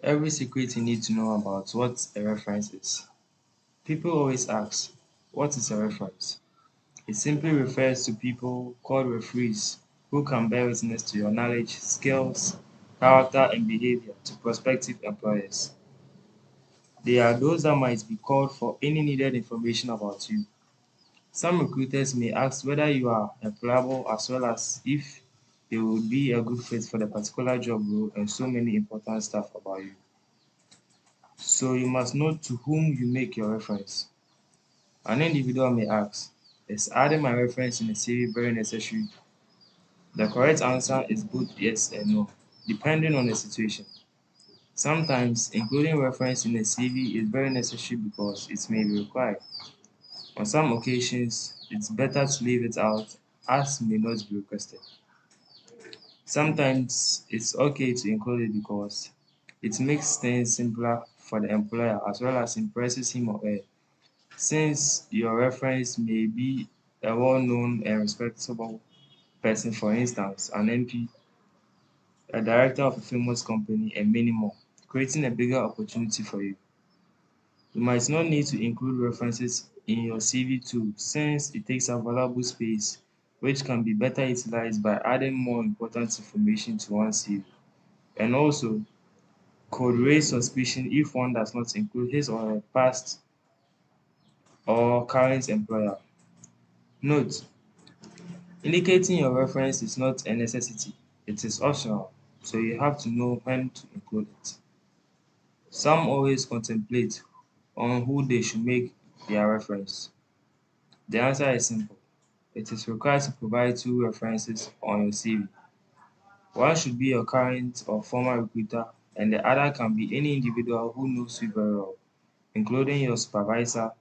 Every secret you need to know about what a reference is. People always ask, what is a reference? It simply refers to people called referees who can bear witness to your knowledge, skills, character, and behavior to prospective employers. They are those that might be called for any needed information about you. Some recruiters may ask whether you are employable as well as if you would be a good fit for the particular job role and so many important stuff about you. So you must know to whom you make your reference. An individual may ask, is adding my reference in a CV very necessary? The correct answer is both yes and no, depending on the situation. Sometimes including reference in a CV is very necessary because it may be required. On some occasions, it's better to leave it out as may not be requested. Sometimes it's okay to include it because it makes things simpler for the employer as well as impresses him or her. Since your reference may be a well-known and respectable person, for instance, an MP, a director of a famous company, and many more, creating a bigger opportunity for you. You might not need to include references in your CV too, since it takes up valuable space, which can be better utilized by adding more important information to one's CV. And also, could raise suspicion if one does not include his or her past or current employer. Note: indicating your reference is not a necessity, it is optional, so you have to know when to include it. Some always contemplate on who they should make their reference. The answer is simple. It is required to provide two references on your CV. One should be your current or former recruiter, and the other can be any individual who knows you very well, including your supervisor,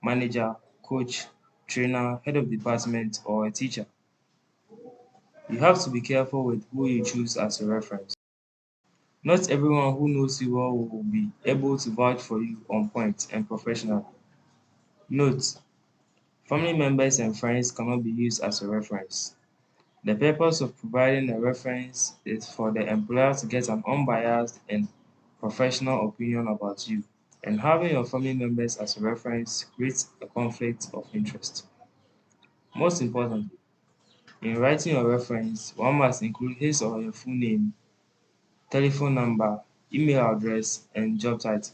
manager, coach, trainer, head of department, or a teacher. You have to be careful with who you choose as your reference. Not everyone who knows you well will be able to vouch for you on point and professionally. Note: family members and friends cannot be used as a reference. The purpose of providing a reference is for the employer to get an unbiased and professional opinion about you, and having your family members as a reference creates a conflict of interest. Most importantly, in writing your reference, one must include his or her full name, telephone number, email address, and job title.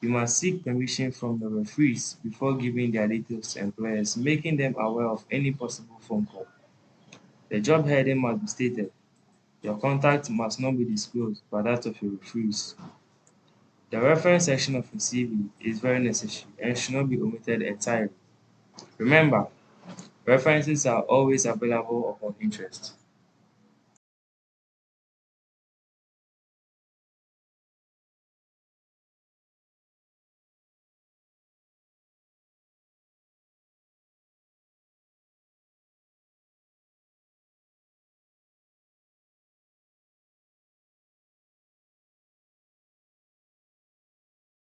You must seek permission from the referees before giving their details to employers, making them aware of any possible phone call. The job heading must be stated. Your contact must not be disclosed but that of your referees. The reference section of your CV is very necessary and should not be omitted entirely. Remember, references are always available upon interest.